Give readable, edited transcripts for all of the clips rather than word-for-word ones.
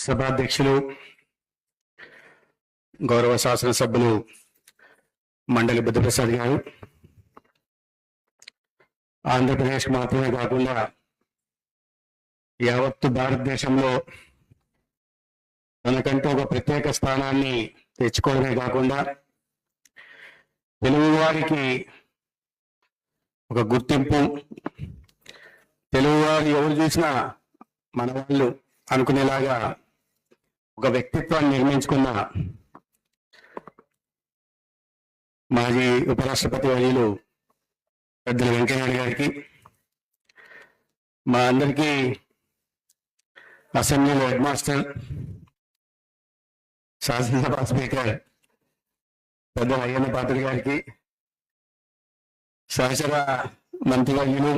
సభాధ్యక్షులు గౌరవ శాసనసభ్యులు మండలి బుద్ధప్రసాద్ గారు ఆంధ్రప్రదేశ్ మాత్రమే కాకుండా యావత్తు భారతదేశంలో తనకంటూ ఒక ప్రత్యేక స్థానాన్ని తెచ్చుకోవడమే కాకుండా తెలుగు వారికి ఒక గుర్తింపు, తెలుగువారు ఎవరు చూసినా మన వాళ్ళు అనుకునేలాగా ఒక వ్యక్తిత్వాన్ని నిర్మించుకున్న మాజీ ఉపరాష్ట్రపతి వర్యులు పెద్దల వెంకయ్యనాయుడు గారికి, మా అందరికీ అసెంబ్లీలో హెడ్ మాస్టర్, శాసనసభ స్పీకర్ పెద్దల అయ్యన్న పాత్రుడు గారికి, సహచర మంత్రివర్యులు,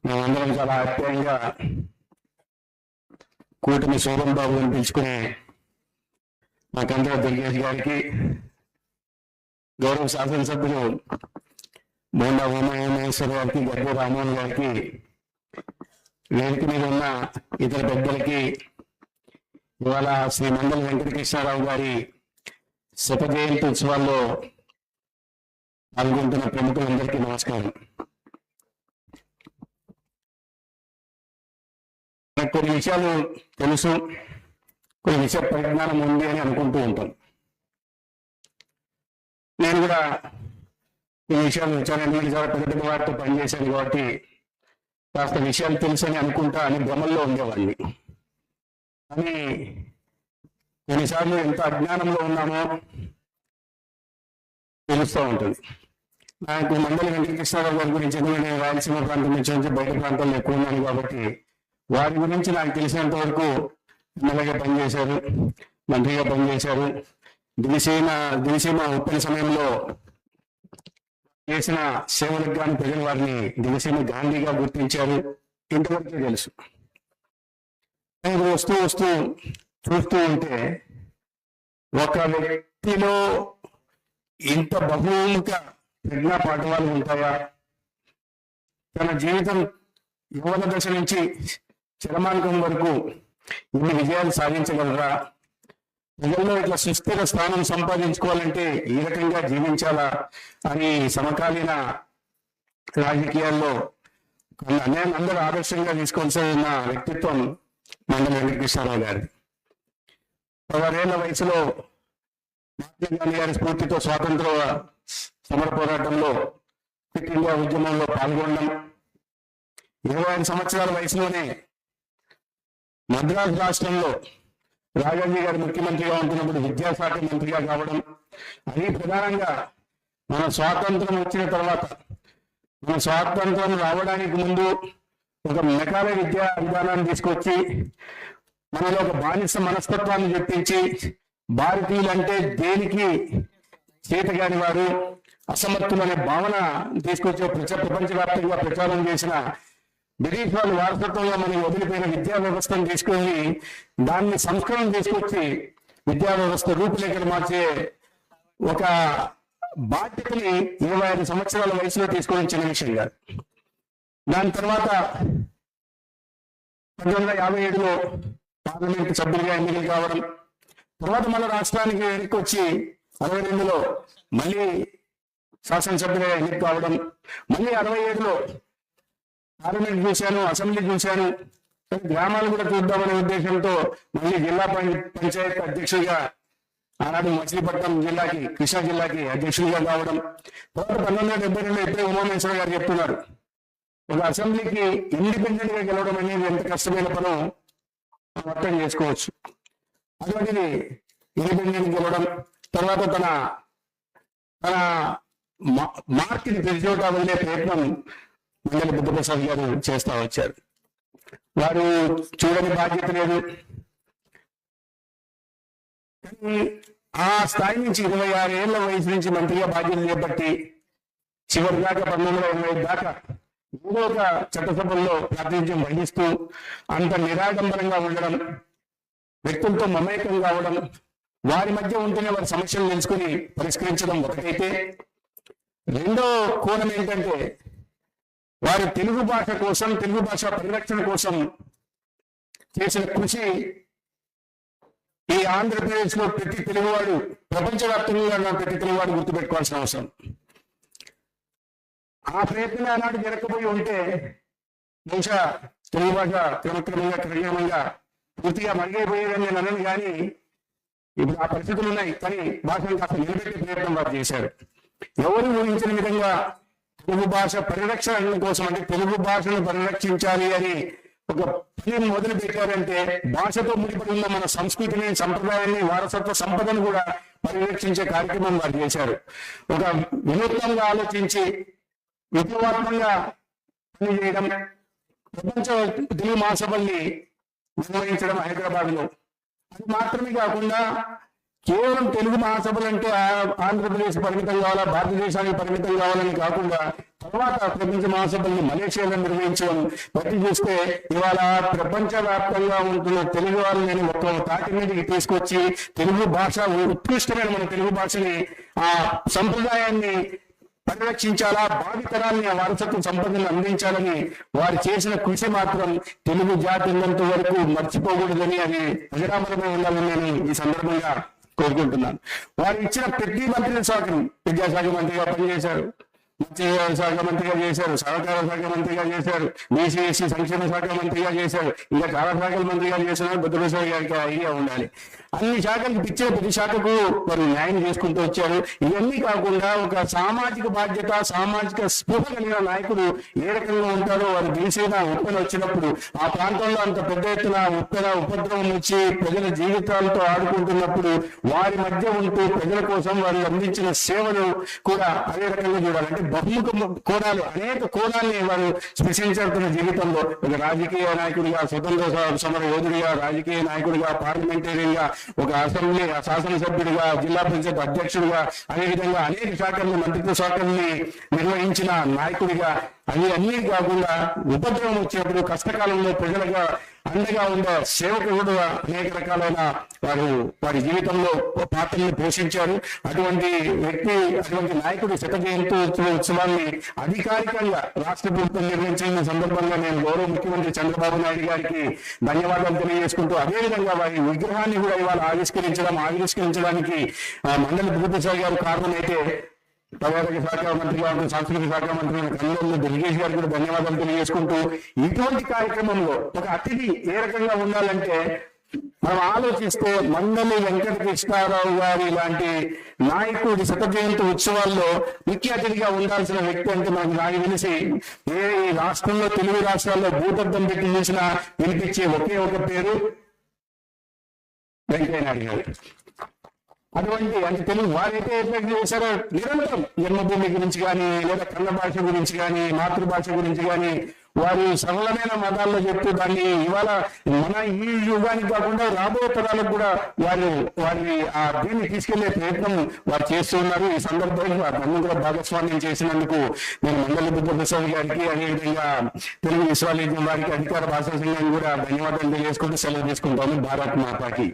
మేమందరం చాలా ఆప్యాయంగా కూటమి సూరం బాబు అని పిలుచుకునే నాకందరూ దుర్గేష్ గారికి, గౌరవ శాసనసభ్యులు బోండా ఉమామహేశ్వర గారికి, గడ్డ రామోహన్ గారికి, వేదిక మీద ఉన్న ఇతర పెద్దలకి, ఇవాళ శ్రీ మండలి వెంకటకృష్ణారావు గారి శత జయంతి ఉత్సవాల్లో పాల్గొంటున్న ప్రముఖులందరికీ నమస్కారం. నాకు కొన్ని విషయాలు తెలుసు, కొన్ని విషయ పరిజ్ఞానం ఉంది అని అనుకుంటూ ఉంటాం. నేను కూడా ఈ విషయాలు చాలా పెద్ద పెద్ద వారితో పనిచేశాను కాబట్టి కాస్త విషయాలు తెలుసు అని అనుకుంటా అని భ్రమల్లో ఉండేవాడిని. కానీ కొన్నిసార్లు ఎంత అజ్ఞానంలో ఉన్నామో తెలుస్తూ ఉంటుంది. నాకు మండలి వెంకటకృష్ణారావు గారి గురించి, ఎందుకంటే రాయలసీమ ప్రాంతం నుంచి బయట ప్రాంతాల్లో ఎక్కువ ఉన్నాను కాబట్టి వారి గురించి నాకు తెలిసినంత వరకు ఎమ్మెల్యేగా పనిచేశారు, మంత్రిగా పనిచేశారు. దివిసీమ ఉప్పిన సమయంలో చేసిన సేవలకు కానీ ప్రజలు వారిని దివిసీమ గాంధీగా గుర్తించారు. ఇంతవరకే తెలుసు. వస్తూ చూస్తూ ఉంటే ఒక వ్యక్తిలో ఇంత బహుముఖ ప్రజ్ఞా పాఠవాలు ఉంటాయా? తన జీవితం యువత దశ నుంచి చరమాంకం వరకు ఇన్ని విజయాలు సాధించగలరా? ప్రజల్లో ఇట్లా సుస్థిర స్థానం సంపాదించుకోవాలంటే ఈ రకంగా జీవించాలా అని సమకాలీన రాజకీయాల్లో అందరూ ఆదర్శంగా తీసుకోవాల్సిన వ్యక్తిత్వం మండలి వెంకటకృష్ణారావు గారి. 16 ఏళ్ల వయసులో మహాత్మా గాంధీ గారి స్ఫూర్తితో స్వాతంత్ర సమర పోరాటంలో క్విట్ ఇండియా ఉద్యమంలో పాల్గొనడం, 25 సంవత్సరాల వయసులోనే మద్రాసు రాష్ట్రంలో రాజాజీ గారు ముఖ్యమంత్రిగా ఉంటున్నప్పుడు విద్యాశాఖ మంత్రిగా కావడం, అది ప్రధానంగా మన స్వాతంత్రం వచ్చిన తర్వాత, మన స్వాతంత్రం రావడానికి ముందు ఒక మెకాల విద్యా విధానాన్ని తీసుకొచ్చి మనలో ఒక బానిస మనస్తత్వాన్ని చెప్పించి భారతీయులంటే దేనికి చేతగాని వారు, అసమర్థులు అనే భావన తీసుకొచ్చి ప్రపంచవ్యాప్తంగా ప్రచారం చేసిన బ్రిటిష్ వాళ్ళు వారసత్వంలో మనం వదిలిపోయిన విద్యా వ్యవస్థను తీసుకొని దాన్ని సంస్కరణ తీసుకొచ్చి విద్యా వ్యవస్థ రూపురేఖలు మార్చే ఒక బాధ్యతని 25 సంవత్సరాల వయసులో తీసుకొని వచ్చిన విషయం కాదు. దాని తర్వాత 1957లో పార్లమెంట్ సభ్యులుగా ఎన్నికలు కావడం, తర్వాత మన రాష్ట్రానికి వెనక్కి వచ్చి 62లో మళ్ళీ శాసనసభ్యులుగా ఎన్నిక కావడం, మళ్ళీ 67లో పార్లమెంట్ చూశాను, అసెంబ్లీ చూశాను, గ్రామాలు కూడా చూద్దామనే ఉద్దేశంతో మళ్ళీ జిల్లా పంచాయతీ అధ్యక్షుడిగా ఆనాడు మచిలీపట్నం జిల్లాకి, కృష్ణా జిల్లాకి అధ్యక్షుడిగా కావడం, తర్వాత 1972 ఇప్పుడే ఉమామహేశ్వర గారు చెప్తున్నారు, ఒక అసెంబ్లీకి ఇండిపెండెంట్ గా గెలవడం అనేది ఎంత కష్టమైన పనో అర్థం చేసుకోవచ్చు. అటువంటిది ఇండిపెండెంట్ గెలవడం, తర్వాత తన మార్క్ని ప్రతిచోట వెళ్ళే ప్రయత్నం మండలి బుద్ధప్రసాద్ గారు చేస్తా వచ్చారు. వారు చూడని బాధ్యత లేదు, కానీ ఆ స్థాయి నుంచి 26 ఏళ్ల వయసు నుంచి మంత్రిగా బాధ్యతలు చేపట్టి చివరి దాకా 1985 దాకా ఏదో ఒక చట్టసభల్లో ప్రాతినిధ్యం వహిస్తూ అంత నిరాడంబరంగా ఉండడం, వ్యక్తులతో మమేకం కావడం, వారి మధ్య ఉంటేనే వారి సమస్యలు తెలుసుకుని పరిష్కరించడం ఒకటైతే, రెండో కోణం ఏంటంటే వారి తెలుగు భాష కోసం, తెలుగు భాష పరిరక్షణ కోసం చేసిన కృషి ఈ ఆంధ్రప్రదేశ్ లో ప్రతి తెలుగువాడు, ప్రపంచవ్యాప్తంగా ఉన్న ప్రతి తెలుగువాడు గుర్తుపెట్టుకోవాల్సిన అవసరం. ఆ ప్రయత్నం ఆనాడు జరగకపోయి ఉంటే బహుశా తెలుగు భాష క్రమక్రమంగా పూర్తిగా మరిగైపోయేదని నేను అనను, కానీ ఇప్పుడు ఆ పరిస్థితులు ఉన్నాయి. కానీ భాషను కాస్త నిలబెట్టే ప్రయత్నం వారు చేశారు. ఎవరు ఊహించిన విధంగా తెలుగు భాష పరిరక్షణ కోసం, అంటే తెలుగు భాషను పరిరక్షించాలి అని ఒక పని మొదలు పెట్టారంటే భాషతో ముడిపడి ఉన్న మన సంస్కృతిని, సంప్రదాయాన్ని, వారసత్వ సంపదను కూడా పరిరక్షించే కార్యక్రమం వారు చేశారు. ఒక వినూత్నంగా ఆలోచించి విప్లవాత్మకంగా పనిచేయడం, ప్రపంచ తెలుగు మహాసభల్ని నిర్వహించడం హైదరాబాద్ లో. అది మాత్రమే కాకుండా కేవలం తెలుగు మహాసభలు అంటే ఆంధ్రప్రదేశ్ పరిమితం కావాలా, భారతదేశానికి పరిమితం కావాలని కాకుండా తర్వాత ప్రపంచ మహాసభల్ని మలేషియాలో నిర్వహించడం బట్టి చూస్తే ఇవాళ ప్రపంచవ్యాప్తంగా ఉంటున్న తెలుగు వాళ్ళని నేను ఒక తాటి మీదకి తీసుకొచ్చి తెలుగు భాష, ఉత్కృష్టమైన మన తెలుగు భాషని, ఆ సంప్రదాయాన్ని పరిరక్షించాలా, భావితరాన్ని ఆ వారసత్వ సంపదను అందించాలని వారు చేసిన కృషి మాత్రం తెలుగు జాతి ఉన్నంత వరకు మర్చిపోకూడదని, అది అజరామరమే ఉండాలని నేను ఈ సందర్భంగా కోరుకుంటున్నాను. వారు ఇచ్చిన ప్రతి మంత్రి శాఖను, విద్యాశాఖ మంత్రిగా పనిచేశారు, మత్స్య శాఖ మంత్రిగా చేశారు, సహకార శాఖ మంత్రిగా చేశారు, బీసీఎస్సీ సంక్షేమ శాఖ మంత్రిగా చేశారు, ఇంకా చాలా శాఖల మంత్రిగా చేసిన బుద్ధభూషణ్ గారికి ఐడియా ఉండాలి. అన్ని శాఖలకు ఇచ్చిన ప్రతి శాఖకు వారు న్యాయం చేసుకుంటూ వచ్చారు. ఇవన్నీ కాకుండా ఒక సామాజిక బాధ్యత, సామాజిక స్పృహ కలిగిన నాయకుడు ఏ రకంగా ఉంటారో వారు దిశగా ఉప్పెన వచ్చినప్పుడు, ఆ ప్రాంతంలో అంత పెద్ద ఎత్తున ఉపద్రవం వచ్చి ప్రజల జీవితాలతో ఆడుకుంటున్నప్పుడు వారి మధ్య ఉంటూ ప్రజల కోసం వారు అందించిన సేవలు కూడా అదే రకంగా చూడాలి. అంటే బహుముఖ కోణాలు, అనేక కోణాలని వారు స్పృశించుతున్న జీవితంలో ఒక రాజకీయ నాయకుడిగా, స్వతంత్ర సమర యోధుడిగా, రాజకీయ నాయకుడిగా, పార్లమెంటేరియన్గా, ఒక అసెంబ్లీ శాసనసభ్యుడిగా, జిల్లా పరిషత్ అధ్యక్షుడిగా, అదేవిధంగా అనేక శాఖలను, మంత్రిత్వ శాఖల్ని నిర్వహించిన నాయకుడిగా, అన్ని కాకుండా ఉపద్రవం వచ్చినప్పుడు కష్టకాలంలో ప్రజలుగా అండగా ఉండే సేవకుడు అనేక రకాలైన వారి జీవితంలో పాత్రని పోషించారు. అటువంటి వ్యక్తి, అటువంటి నాయకుడు శత జయంతి ఉత్సవాన్ని అధికారికంగా రాష్ట్ర ప్రభుత్వం నిర్వహించిన సందర్భంగా నేను గౌరవ ముఖ్యమంత్రి చంద్రబాబు నాయుడు గారికి ధన్యవాదాలు తెలియజేసుకుంటూ, అదేవిధంగా వారి విగ్రహాన్ని కూడా ఇవాళ ఆవిష్కరించడానికి మండలి భూపతిసారి గారు కారణమైతే పర్యాటక శాఖ మంత్రిగా ఉంటూ సాంస్కృతిక శాఖ మంత్రి కన్నూరు దుర్గేష్ గారికి కూడా ధన్యవాదాలు తెలియజేసుకుంటూ, ఇటువంటి కార్యక్రమంలో ఒక అతిథి ఏ రకంగా ఉండాలంటే మనం ఆలోచిస్తే మండలి వెంకటకృష్ణారావు గారి లాంటి నాయకుడి శత జయంతి ఉత్సవాల్లో ముఖ్య అతిథిగా ఉండాల్సిన వ్యక్తి అంటే నాకు తెలిసి ఏ రాష్ట్రంలో, తెలుగు రాష్ట్రాల్లో భూతద్దం పెట్టి చూసినా వినిపించే ఒకే ఒక పేరు వెంకయ్య నాయుడు గారు. అటువంటి అంటే తెలుగు వారైతే ఎట్లా చేశారో నిరంతరం జన్మభూమి గురించి కానీ, లేదా కన్నడ భాష గురించి కానీ, మాతృభాష గురించి కానీ వారు సరళమైన మతాల్లో చెప్తూ దాన్ని ఇవాళ మన ఈ యుగానికి కాకుండా రాబోయే తరాలకు కూడా వారి ఆ దీన్ని తీసుకెళ్లే ప్రయత్నం వారు చేస్తూ ఉన్నారు. ఈ సందర్భంగా నన్ను కూడా భాగస్వామ్యం చేసినందుకు నేను మండలి బుద్ధప్రసాద్ గారికి, అదేవిధంగా తెలుగు విశ్వవిద్యాలయం వారికి, అధికార భాషా సంఘానికి కూడా ధన్యవాదాలు తెలియజేసుకుంటూ సెలవు తీసుకుంటాను. భారత్ మాతాకి.